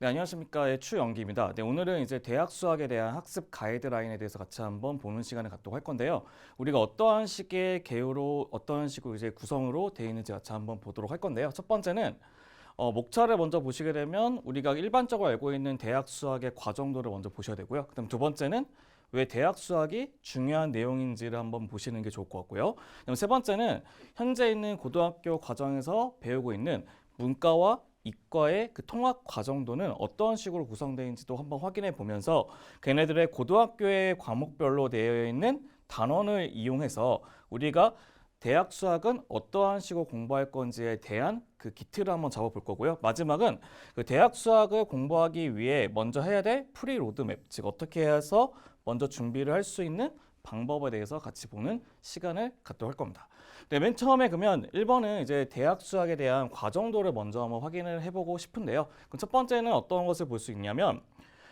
네, 안녕하십니까. 추영기입니다. 네, 오늘은 이제 대학 수학에 대한 학습 가이드라인에 대해서 같이 한번 보는 시간을 갖도록 할 건데요. 우리가 어떠한 식의 개요로, 어떠한 식으로 이제 구성으로 되어 있는지 같이 한번 보도록 할 건데요. 첫 번째는 목차를 먼저 보시게 되면 우리가 일반적으로 알고 있는 대학 수학의 과정도를 먼저 보셔야 되고요. 그다음 두 번째는 왜 대학 수학이 중요한 내용인지를 한번 보시는 게 좋을 것 같고요. 그다음 세 번째는 현재 있는 고등학교 과정에서 배우고 있는 문과와 이과의 그 통합 과정도는 어떤 식으로 구성되어 있는지도 한번 확인해 보면서 걔네들의 고등학교의 과목별로 되어 있는 단원을 이용해서 우리가 대학 수학은 어떠한 식으로 공부할 건지에 대한 그 기틀을 한번 잡아볼 거고요. 마지막은 그 대학 수학을 공부하기 위해 먼저 해야 될 프리 로드맵, 즉 어떻게 해서 먼저 준비를 할 수 있는 방법에 대해서 같이 보는 시간을 갖도록 할 겁니다. 네, 맨 처음에 그러면 1번은 이제 대학 수학에 대한 과정도를 먼저 한번 확인을 해보고 싶은데요. 그럼 첫 번째는 어떤 것을 볼 수 있냐면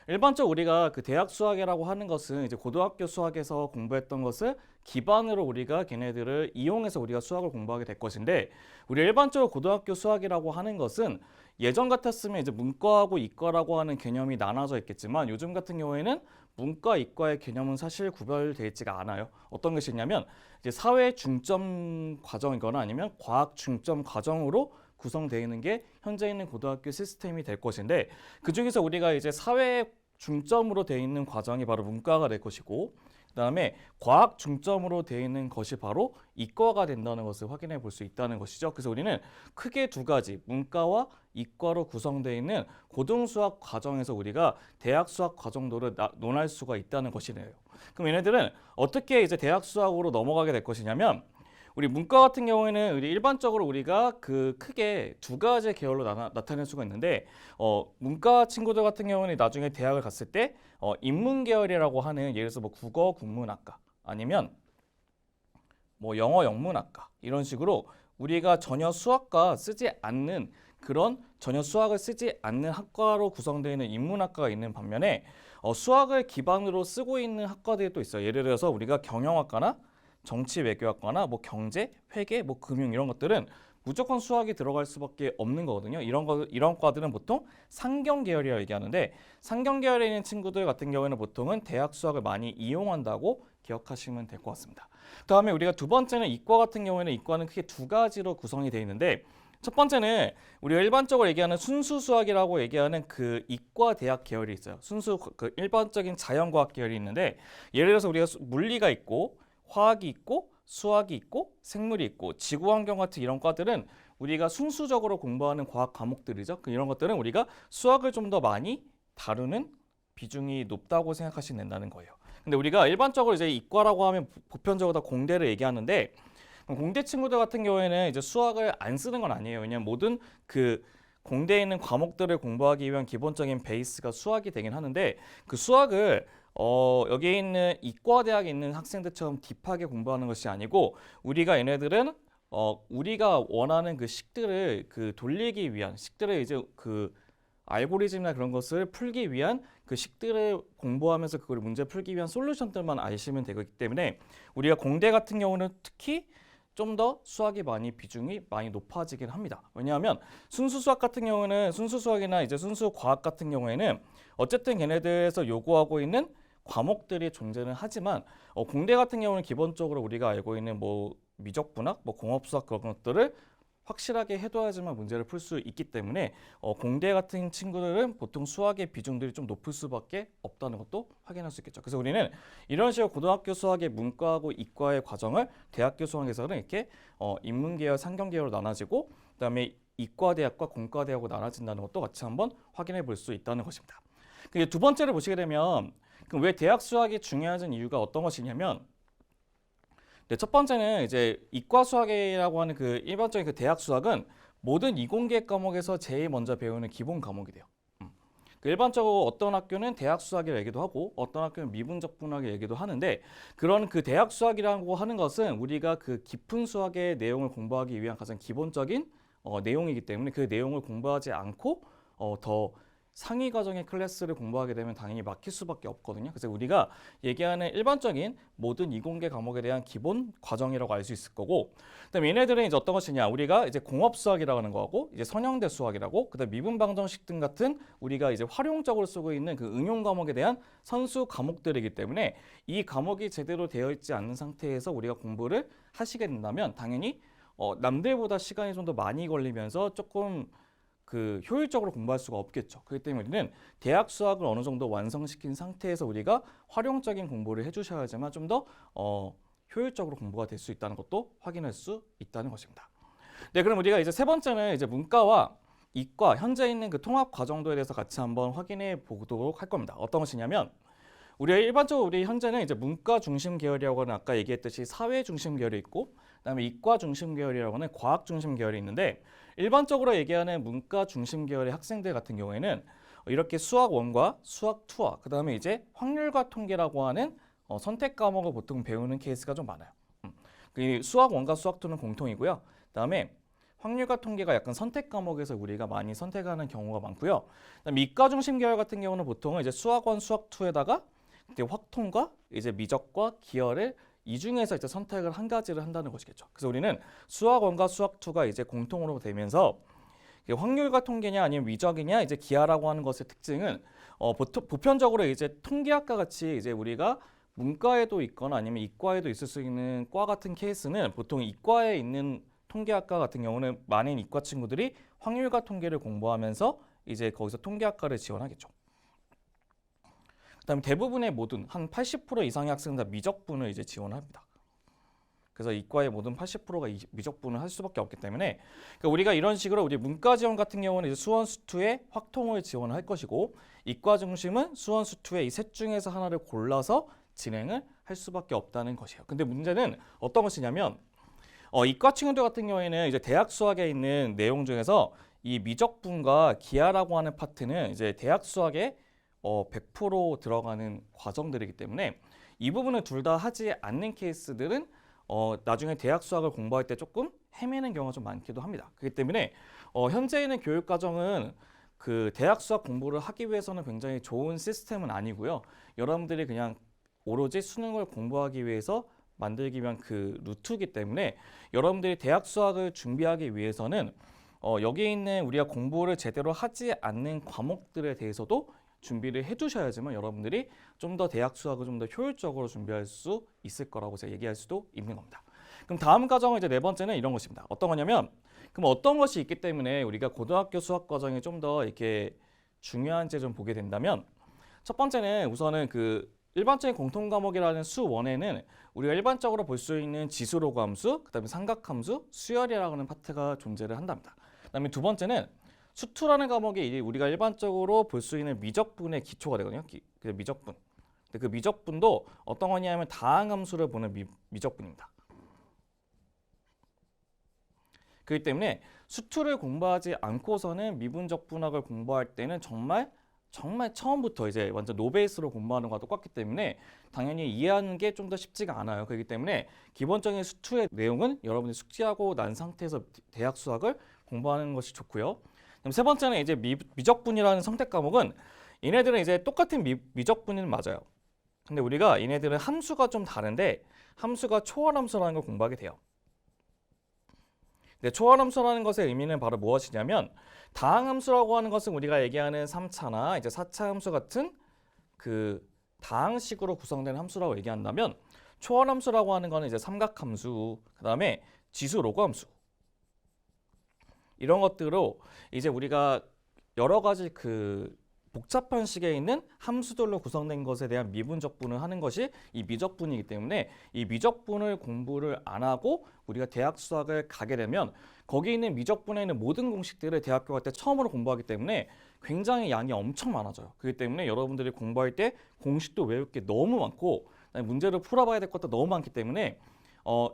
일반적으로 우리가 그 대학 수학이라고 하는 것은 이제 고등학교 수학에서 공부했던 것을 기반으로 우리가 걔네들을 이용해서 우리가 수학을 공부하게 될 것인데 우리 일반적으로 고등학교 수학이라고 하는 것은 예전 같았으면 이제 문과하고 이과라고 하는 개념이 나눠져 있겠지만 요즘 같은 경우에는 문과, 이과의 개념은 사실 구별되어 있지가 않아요. 어떤 것이 있냐면 이제 사회 중점 과정이거나 아니면 과학 중점 과정으로 구성되어 있는 게 현재 있는 고등학교 시스템이 될 것인데 그중에서 우리가 이제 사회 중점으로 되어 있는 과정이 바로 문과가 될 것이고 그다음에 과학 중점으로 되어 있는 것이 바로 이과가 된다는 것을 확인해 볼 수 있다는 것이죠. 그래서 우리는 크게 두 가지 문과와 이과로 구성되어 있는 고등수학 과정에서 우리가 대학 수학 과정도를 논할 수가 있다는 것이네요. 그럼 얘네들은 어떻게 이제 대학 수학으로 넘어가게 될 것이냐면 우리 문과 같은 경우에는 우리 일반적으로 우리가 그 크게 두 가지 계열로 나타낼 수가 있는데 문과 친구들 같은 경우는 나중에 대학을 갔을 때 인문 계열이라고 하는 예를 들어서 뭐 국어 국문학과 아니면 뭐 영어 영문학과 이런 식으로 우리가 전혀 수학과 쓰지 않는 그런 전혀 수학을 쓰지 않는 학과로 구성되어 있는 인문학과가 있는 반면에 수학을 기반으로 쓰고 있는 학과들이 또 있어요. 예를 들어서 우리가 경영학과나 정치 외교학과나 뭐 경제, 회계, 뭐 금융 이런 것들은 무조건 수학이 들어갈 수밖에 없는 거거든요. 이런 과들은 보통 상경 계열이라고 얘기하는데 상경 계열에 있는 친구들 같은 경우에는 보통은 대학 수학을 많이 이용한다고 기억하시면 될 것 같습니다. 그다음에 우리가 두 번째는 이과 같은 경우에는 이과는 크게 두 가지로 구성이 되어 있는데 첫 번째는 우리가 일반적으로 얘기하는 순수 수학이라고 얘기하는 그 이과 대학 계열이 있어요. 순수 그 일반적인 자연과학 계열이 있는데 예를 들어서 우리가 물리가 있고 화학이 있고 수학이 있고 생물이 있고 지구환경 같은 이런 과들은 우리가 순수적으로 공부하는 과학 과목들이죠. 이런 것들은 우리가 수학을 좀 더 많이 다루는 비중이 높다고 생각하시면 된다는 거예요. 근데 우리가 일반적으로 이제 이과라고 하면 보편적으로 다 공대를 얘기하는데 공대 친구들 같은 경우에는 이제 수학을 안 쓰는 건 아니에요. 왜냐하면 모든 그 공대에 있는 과목들을 공부하기 위한 기본적인 베이스가 수학이 되긴 하는데 그 수학을 여기에 있는 이과대학에 있는 학생들처럼 딥하게 공부하는 것이 아니고 우리가 얘네들은 우리가 원하는 그 식들을 그 돌리기 위한 식들을 이제 그 알고리즘이나 그런 것을 풀기 위한 그 식들을 공부하면서 그걸 문제 풀기 위한 솔루션들만 아시면 되기 때문에 우리가 공대 같은 경우는 특히 좀 더 수학이 비중이 많이 높아지긴 합니다. 왜냐하면 순수 수학 같은 경우는 순수 수학이나 이제 순수 과학 같은 경우에는 어쨌든 걔네들에서 요구하고 있는 과목들이 존재는 하지만 공대 같은 경우는 기본적으로 우리가 알고 있는 뭐 미적분학, 뭐 공업수학 그런 것들을 확실하게 해둬야지만 문제를 풀 수 있기 때문에 공대 같은 친구들은 보통 수학의 비중들이 좀 높을 수밖에 없다는 것도 확인할 수 있겠죠. 그래서 우리는 이런 식으로 고등학교 수학의 문과하고 이과의 과정을 대학교 수학에서는 이렇게 인문계열, 상경계열로 나눠지고 그다음에 이과대학과 공과대학으로 나눠진다는 것도 같이 한번 확인해 볼 수 있다는 것입니다. 두 번째를 보시게 되면 그럼 왜 대학 수학이 중요한 이유가 어떤 것이냐면 네, 첫 번째는 이제 이과 수학이라고 하는 그 일반적인 그 대학 수학은 모든 이공계 과목에서 제일 먼저 배우는 기본 과목이 돼요. 일반적으로 어떤 학교는 대학 수학이라 얘기도 하고 어떤 학교는 미분적 분학을 얘기도 하는데 그런 그 대학 수학이라고 하는 것은 우리가 그 깊은 수학의 내용을 공부하기 위한 가장 기본적인 내용이기 때문에 그 내용을 공부하지 않고 더 상위 과정의 클래스를 공부하게 되면 당연히 막힐 수밖에 없거든요. 그래서 우리가 얘기하는 일반적인 모든 이공계 과목에 대한 기본 과정이라고 알 수 있을 거고, 그다음에 얘네들은 이제 어떤 것이냐, 우리가 이제 공업 수학이라고 하는 거하고 이제 선형대 수학이라고, 그다음 미분 방정식 등 같은 우리가 이제 활용적으로 쓰고 있는 그 응용 과목에 대한 선수 과목들이기 때문에 이 과목이 제대로 되어 있지 않는 상태에서 우리가 공부를 하시게 된다면 당연히 남들보다 시간이 좀 더 많이 걸리면서 조금 그 효율적으로 공부할 수가 없겠죠. 그렇기 때문에 우리는 대학 수학을 어느 정도 완성시킨 상태에서 우리가 활용적인 공부를 해주셔야지만 좀 더 효율적으로 공부가 될 수 있다는 것도 확인할 수 있다는 것입니다. 네, 그럼 우리가 이제 세 번째는 이제 문과와 이과 현재 있는 그 통합 과정도에 대해서 같이 한번 확인해 보도록 할 겁니다. 어떤 것이냐면 우리가 일반적으로 우리 현재는 이제 문과 중심 계열이라고 하는 아까 얘기했듯이 사회 중심 계열이 있고, 그다음에 이과 중심 계열이라고 하는 과학 중심 계열이 있는데, 일반적으로 얘기하는 문과 중심 계열의 학생들 같은 경우에는 이렇게 수학 1과 수학 2와 그다음에 이제 확률과 통계라고 하는 선택 과목을 보통 배우는 케이스가 좀 많아요. 그 수학 1과 수학 2는 공통이고요. 그다음에 확률과 통계가 약간 선택 과목에서 우리가 많이 선택하는 경우가 많고요. 그다음에 이과 중심 계열 같은 경우는 보통은 이제 수학 1, 수학 2에다가 확통과 이제 미적과 기하를 이 중에서 이제 선택을 한 가지를 한다는 것이겠죠. 그래서 우리는 수학 1과 수학 2가 이제 공통으로 되면서 확률과 통계냐 아니면 미적이냐 이제 기하라고 하는 것의 특징은 보편적으로 이제 통계학과 같이 이제 우리가 문과에도 있거나 아니면 이과에도 있을 수 있는 과 같은 케이스는 보통 이과에 있는 통계학과 같은 경우는 많은 이과 친구들이 확률과 통계를 공부하면서 이제 거기서 통계학과를 지원하겠죠. 그다음에 대부분의 모든 한 80% 이상의 학생들 다 미적분을 이제 지원합니다. 그래서 이과의 모든 80%가 미적분을 할 수밖에 없기 때문에 그러니까 우리가 이런 식으로 우리 문과 지원 같은 경우는 이제 수원 수투의 확통을 지원할 것이고, 이과 중심은 수원 수투의 이 셋 중에서 하나를 골라서 진행을 할 수밖에 없다는 것이에요. 근데 문제는 어떤 것이냐면 이과 친구들 같은 경우에는 이제 대학 수학에 있는 내용 중에서 이 미적분과 기하라고 하는 파트는 이제 대학 수학에 100% 들어가는 과정들이기 때문에 이 부분을 둘 다 하지 않는 케이스들은 나중에 대학 수학을 공부할 때 조금 헤매는 경우가 좀 많기도 합니다. 그렇기 때문에 현재 있는 교육 과정은 그 대학 수학 공부를 하기 위해서는 굉장히 좋은 시스템은 아니고요. 여러분들이 그냥 오로지 수능을 공부하기 위해서 만들기 위한 그 루트이기 때문에 여러분들이 대학 수학을 준비하기 위해서는 여기 있는 우리가 공부를 제대로 하지 않는 과목들에 대해서도 준비를 해두셔야지만 여러분들이 좀 더 대학 수학을 좀 더 효율적으로 준비할 수 있을 거라고 제가 얘기할 수도 있는 겁니다. 그럼 다음 과정은 이제 네 번째는 이런 것입니다. 어떤 거냐면, 그럼 어떤 것이 있기 때문에 우리가 고등학교 수학 과정이 좀 더 이렇게 중요한지 좀 보게 된다면, 첫 번째는 우선은 그 일반적인 공통 과목이라는 수 1에는 우리가 일반적으로 볼 수 있는 지수로그 함수, 그다음에 삼각함수, 수열이라고 하는 파트가 존재를 한답니다. 그다음에 두 번째는 수투라는 과목이 우리가 일반적으로 볼 수 있는 미적분의 기초가 되거든요. 그 미적분. 근데 그 미적분도 어떤 거냐면 다항함수를 보는 미적분입니다. 그렇기 때문에 수투를 공부하지 않고서는 미분적분학을 공부할 때는 정말 처음부터 이제 완전 노베이스로 공부하는 것과 똑같기 때문에 당연히 이해하는 게 좀 더 쉽지가 않아요. 그렇기 때문에 기본적인 수투의 내용은 여러분이 숙지하고 난 상태에서 대학 수학을 공부하는 것이 좋고요. 그럼 세 번째는 이제 미적분이라는 선택 과목은 얘네들은 이제 똑같은 미적분은 맞아요. 근데 우리가 얘네들은 함수가 좀 다른데 함수가 초월함수라는 걸 공부하게 돼요. 근데 초월함수라는 것의 의미는 바로 무엇이냐면, 다항함수라고 하는 것은 우리가 얘기하는 3차나 이제 4차 함수 같은 그 다항식으로 구성된 함수라고 얘기한다면, 초월함수라고 하는 거는 이제 삼각함수, 그다음에 지수 로그 함수, 이런 것들로 이제 우리가 여러 가지 그 복잡한 식에 있는 함수들로 구성된 것에 대한 미분적분을 하는 것이 이 미적분이기 때문에 이 미적분을 공부를 안 하고 우리가 대학 수학을 가게 되면 거기 있는 미적분에 있는 모든 공식들을 대학교 갈 때 처음으로 공부하기 때문에 굉장히 양이 엄청 많아져요. 그렇기 때문에 여러분들이 공부할 때 공식도 외울 게 너무 많고 문제를 풀어봐야 될 것도 너무 많기 때문에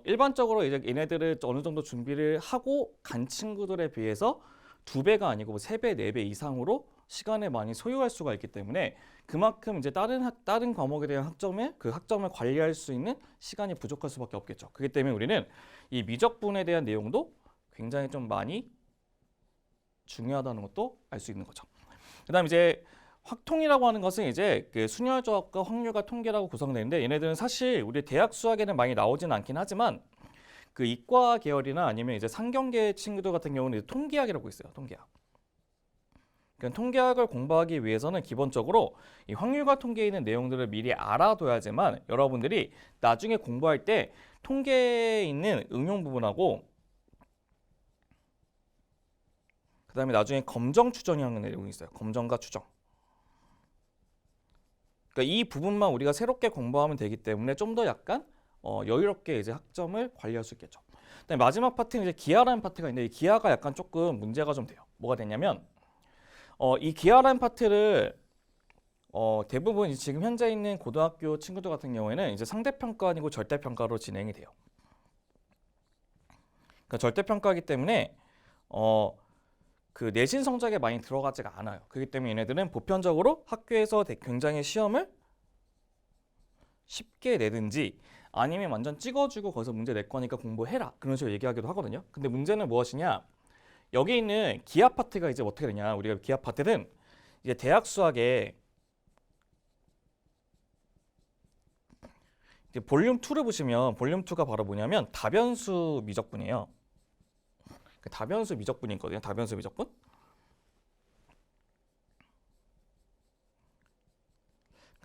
일반적으로 이제 얘네들을 어느 정도 준비를 하고 간 친구들에 비해서 2배가 아니고 3배, 4배 이상으로 시간을 많이 소요할 수가 있기 때문에 그만큼 이제 다른 과목에 대한 학점을 관리할 수 있는 시간이 부족할 수밖에 없겠죠. 그렇기 때문에 우리는 이 미적분에 대한 내용도 굉장히 좀 많이 중요하다는 것도 알 수 있는 거죠. 그다음 이제 확통이라고 하는 것은 이제 그 순혈조합과 확률과 통계라고 구성되는데 얘네들은 사실 우리 대학 수학에는 많이 나오진 않긴 하지만 그 이과 계열이나 아니면 이제 상경계 친구들 같은 경우는 이제 통계학이라고 있어요. 통계학. 그러니까 통계학을 공부하기 위해서는 기본적으로 이 확률과 통계에 있는 내용들을 미리 알아둬야지만 여러분들이 나중에 공부할 때 통계에 있는 응용 부분하고 그다음에 나중에 검정 추정이라는 내용이 있어요. 검정과 추정. 그러니까 이 부분만 우리가 새롭게 공부하면 되기 때문에 좀 더 약간 여유롭게 이제 학점을 관리할 수 있겠죠. 그다음에 마지막 파트는 이제 기하라는 파트가 있는데 이 기하가 약간 조금 문제가 좀 돼요. 뭐가 되냐면 이 기하라는 파트를 대부분 지금 현재 있는 고등학교 친구들 같은 경우에는 이제 상대평가 아니고 절대평가로 진행이 돼요. 그러니까 절대평가이기 때문에 그 내신 성적에 많이 들어가지가 않아요. 그렇기 때문에 얘네들은 보편적으로 학교에서 굉장히 시험을 쉽게 내든지 아니면 완전 찍어주고 거기서 문제 낼 거니까 공부해라 그런 식으로 얘기하기도 하거든요. 근데 문제는 무엇이냐? 여기 있는 기하 파트가 이제 어떻게 되냐? 우리가 기하 파트는 이제 대학 수학에 이제 볼륨 2를 보시면 볼륨 2가 바로 뭐냐면 다변수 미적분이에요. 다변수 미적분이 있거든요. 다변수 미적분.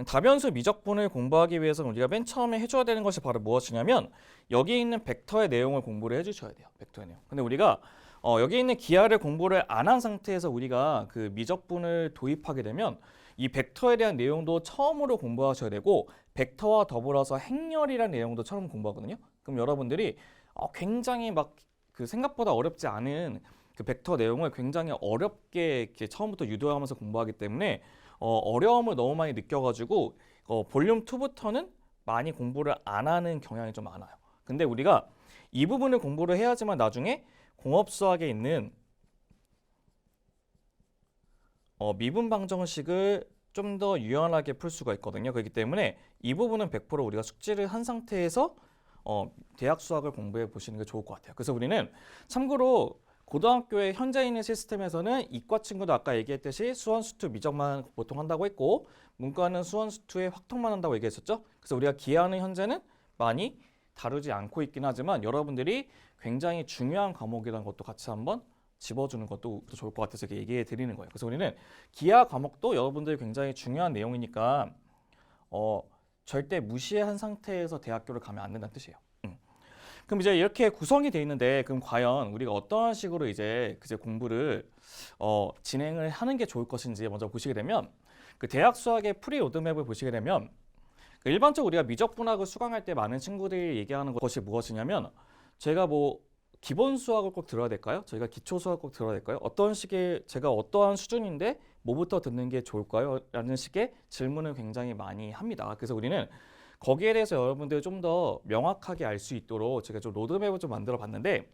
다변수 미적분을 공부하기 위해서 우리가 맨 처음에 해줘야 되는 것이 바로 무엇이냐면 여기 있는 벡터의 내용을 공부를 해주셔야 돼요. 벡터의 내용. 근데 우리가 여기 있는 기하를 공부를 안 한 상태에서 우리가 그 미적분을 도입하게 되면 이 벡터에 대한 내용도 처음으로 공부하셔야 되고 벡터와 더불어서 행렬이라는 내용도 처음 공부하거든요. 그럼 여러분들이 굉장히 막 그 생각보다 어렵지 않은 그 벡터 내용을 굉장히 어렵게 이렇게 처음부터 유도하면서 공부하기 때문에 어려움을 너무 많이 느껴가지고 볼륨 2부터는 많이 공부를 안 하는 경향이 좀 많아요. 근데 우리가 이 부분을 공부를 해야지만 나중에 공업수학에 있는 미분 방정식을 좀 더 유연하게 풀 수가 있거든요. 그렇기 때문에 이 부분은 100% 우리가 숙지를 한 상태에서 대학 수학을 공부해 보시는 게 좋을 것 같아요. 그래서 우리는 참고로 고등학교의 현재 있는 시스템에서는 이과 친구도 아까 얘기했듯이 수원, 수투, 미적만 보통 한다고 했고 문과는 수원, 수투에 확통만 한다고 얘기했었죠. 그래서 우리가 기하는 현재는 많이 다루지 않고 있긴 하지만 여러분들이 굉장히 중요한 과목이라는 것도 같이 한번 집어주는 것도 좋을 것 같아서 이렇게 얘기해 드리는 거예요. 그래서 우리는 기하 과목도 여러분들이 굉장히 중요한 내용이니까 절대 무시한 상태에서 대학교를 가면 안 된다는 뜻이에요. 그럼 이제 이렇게 구성이 돼 있는데 그럼 과연 우리가 어떠한 식으로 이제 공부를 진행을 하는 게 좋을 것인지 먼저 보시게 되면 그 대학 수학의 프리 로드맵을 보시게 되면 그 일반적으로 우리가 미적분학을 수강할 때 많은 친구들이 얘기하는 것이 무엇이냐면 제가 뭐 기본 수학을 꼭 들어야 될까요? 저희가 기초 수학을 꼭 들어야 될까요? 어떤 식의 제가 어떠한 수준인데 뭐부터 듣는 게 좋을까요? 라는 식의 질문을 굉장히 많이 합니다. 그래서 우리는 거기에 대해서 여러분들 좀 더 명확하게 알 수 있도록 제가 좀 로드맵을 좀 만들어 봤는데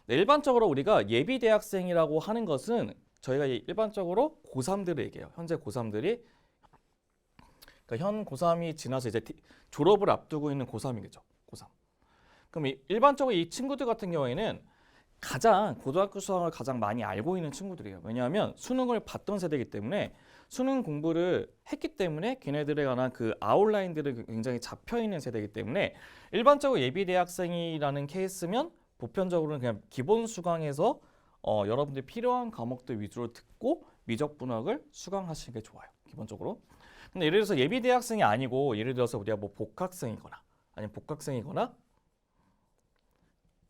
일반적으로 우리가 예비 대학생이라고 하는 것은 저희가 일반적으로 고3들을 얘기해요. 현재 고3들이 그러니까 현 고3이 지나서 이제 졸업을 앞두고 있는 고3이겠죠. 고3. 그럼 일반적으로 이 친구들 같은 경우에는 가장 고등학교 수학을 가장 많이 알고 있는 친구들이에요. 왜냐하면 수능을 봤던 세대이기 때문에 수능 공부를 했기 때문에 걔네들에 관한 그 아웃라인들이 굉장히 잡혀 있는 세대이기 때문에 일반적으로 예비 대학생이라는 케이스면 보편적으로는 그냥 기본 수강에서 여러분들이 필요한 과목들 위주로 듣고 미적분학을 수강하시는 게 좋아요. 기본적으로. 근데 예를 들어서 예비 대학생이 아니고 예를 들어서 우리가 뭐 복학생이거나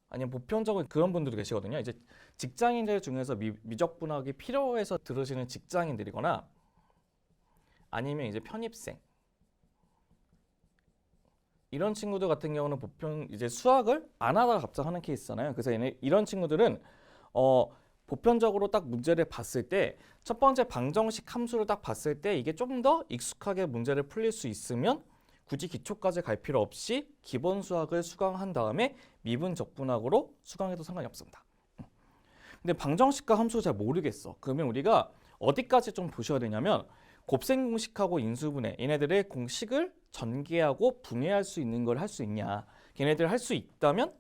아니면 보편적으로 그런 분들도 계시거든요. 이제 직장인들 중에서 미적분학이 필요해서 들으시는 직장인들이거나 아니면 이제 편입생 이런 친구들 같은 경우는 보편 이제 수학을 안 하다가 갑자기 하는 케이스잖아요. 그래서 이런 친구들은 보편적으로 딱 문제를 봤을 때 첫 번째 방정식 함수를 딱 봤을 때 이게 좀 더 익숙하게 문제를 풀릴 수 있으면 굳이 기초까지 갈 필요 없이 기본 수학을 수강한 다음에 미분 적분학으로 수강해도 상관이 없습니다. 근데 방정식과 함수 잘 모르겠어. 그러면 우리가 어디까지 좀 보셔야 되냐면 곱셈 공식하고 인수분해 얘네들의 공식을 전개하고 분해할 수 있는 걸 할 수 있냐. 걔네들 할 수 있다면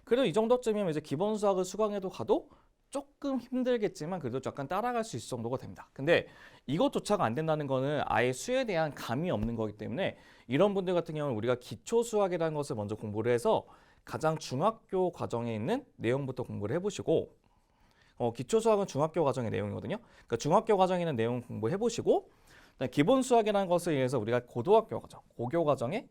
그래도 이 정도쯤이면 이제 기본 수학을 수강해도 가도 조금 힘들겠지만 그래도 약간 따라갈 수 있을 정도가 됩니다. 근데 이것조차가 안 된다는 거는 아예 수에 대한 감이 없는 거기 때문에 이런 분들 같은 경우는 우리가 기초 수학이라는 것을 먼저 공부를 해서 가장 중학교 과정에 있는 내용부터 공부를 해보시고 기초 수학은 중학교 과정의 내용이거든요. 그러니까 중학교 과정에 있는 내용 공부해 보시고 기본 수학이라는 것을 위해서 우리가 고등학교 과정, 고교 과정의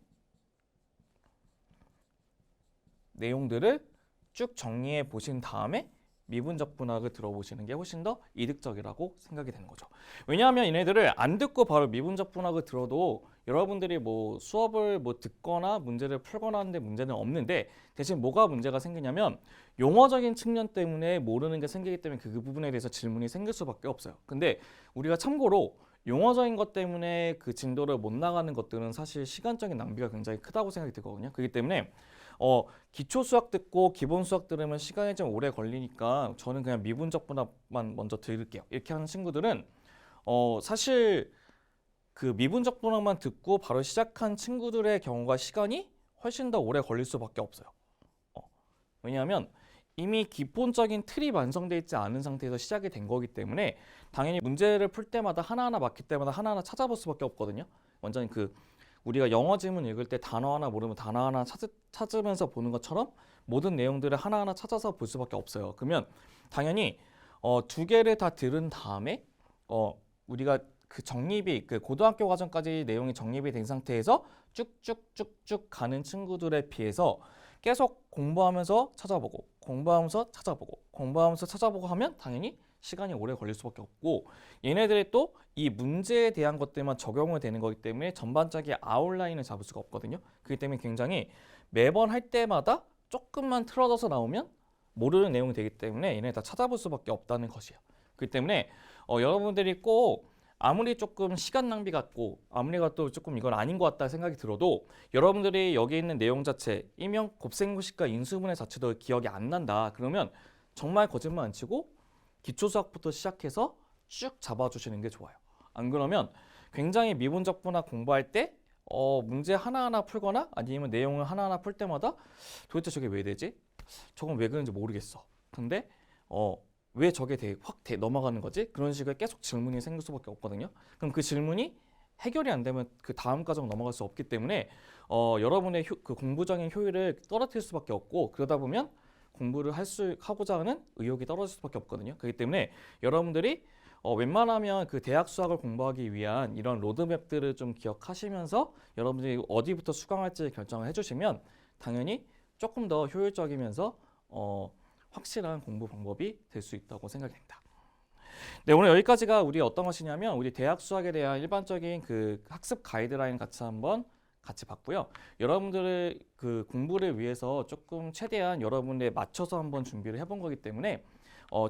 내용들을 쭉 정리해 보신 다음에 미분적 분학을 들어보시는 게 훨씬 더 이득적이라고 생각이 되는 거죠. 왜냐하면 얘네들을 안 듣고 바로 미분적 분학을 들어도 여러분들이 뭐 수업을 뭐 듣거나 문제를 풀거나 하는데 문제는 없는데 대신 뭐가 문제가 생기냐면 용어적인 측면 때문에 모르는 게 생기기 때문에 그 부분에 대해서 질문이 생길 수밖에 없어요. 근데 우리가 참고로 용어적인 것 때문에 그 진도를 못 나가는 것들은 사실 시간적인 낭비가 굉장히 크다고 생각이 들거든요. 그렇기 때문에 기초 수학 듣고 기본 수학 들으면 시간이 좀 오래 걸리니까 저는 그냥 미분적 분학만 먼저 들을게요. 이렇게 하는 친구들은 사실 그 미분적 분학만 듣고 바로 시작한 친구들의 경우가 시간이 훨씬 더 오래 걸릴 수밖에 없어요. 왜냐하면 이미 기본적인 틀이 완성되어 있지 않은 상태에서 시작이 된 거기 때문에 당연히 문제를 풀 때마다 하나하나 맞힐 때마다 하나하나 찾아볼 수밖에 없거든요. 완전히 우리가 영어 지문 읽을 때 단어 하나 모르면 단어 하나 찾으면서 보는 것처럼 모든 내용들을 하나하나 찾아서 볼 수밖에 없어요. 그러면 당연히 두 개를 다 들은 다음에 우리가 그 정립이 그 고등학교 과정까지 내용이 정립이 된 상태에서 쭉쭉쭉쭉 가는 친구들에 비해서 계속 공부하면서 찾아보고 공부하면서 찾아보고 공부하면서 찾아보고 하면 당연히 시간이 오래 걸릴 수밖에 없고 얘네들이 또 이 문제에 대한 것들만 적용을 되는 거기 때문에 전반적인 아웃라인을 잡을 수가 없거든요. 그렇기 때문에 굉장히 매번 할 때마다 조금만 틀어져서 나오면 모르는 내용이 되기 때문에 얘네 다 찾아볼 수밖에 없다는 것이에요. 그렇기 때문에 여러분들이 꼭 아무리 조금 시간 낭비 같고 아무리 가도 조금 이건 아닌 것 같다 생각이 들어도 여러분들이 여기 있는 내용 자체 일명 곱셈공식과 인수분해 자체도 기억이 안 난다. 그러면 정말 거짓말 안 치고 기초수학부터 시작해서 쭉 잡아주시는 게 좋아요. 안 그러면 굉장히 미분적 분학 공부할 때 문제 하나하나 풀거나 아니면 내용을 하나하나 풀 때마다 도대체 저게 왜 되지? 저건 왜 그런지 모르겠어. 근데 왜 저게 확 넘어가는 거지? 그런 식의 계속 질문이 생길 수밖에 없거든요. 그럼 그 질문이 해결이 안 되면 그 다음 과정 넘어갈 수 없기 때문에 여러분의 그 공부적인 효율을 떨어뜨릴 수밖에 없고 그러다 보면 공부를 하고자 하는 의욕이 떨어질 수밖에 없거든요. 그렇기 때문에 여러분들이 웬만하면 그 대학 수학을 공부하기 위한 이런 로드맵들을 좀 기억하시면서 여러분들이 어디부터 수강할지 결정을 해주시면 당연히 조금 더 효율적이면서 확실한 공부 방법이 될 수 있다고 생각이 됩니다. 네, 오늘 여기까지가 우리 어떤 것이냐면 우리 대학 수학에 대한 일반적인 그 학습 가이드라인 같이 봤고요. 여러분들의 그 공부를 위해서 조금 최대한 여러분에 맞춰서 한번 준비를 해본 거기 때문에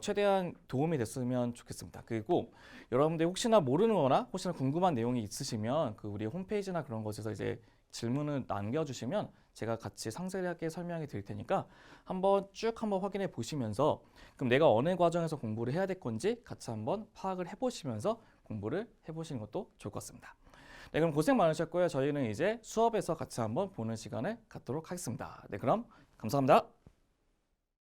최대한 도움이 됐으면 좋겠습니다. 그리고 여러분들 혹시나 모르는 거나 혹시나 궁금한 내용이 있으시면 그 우리 홈페이지나 그런 곳에서 이제 질문을 남겨주시면 제가 같이 상세하게 설명해 드릴 테니까 한번 확인해 보시면서 그럼 내가 어느 과정에서 공부를 해야 될 건지 같이 한번 파악을 해보시면서 공부를 해보시는 것도 좋을 것 같습니다. 네, 그럼 고생 많으셨고요. 저희는 이제 수업에서 같이 한번 보는 시간을 갖도록 하겠습니다. 네, 그럼 감사합니다.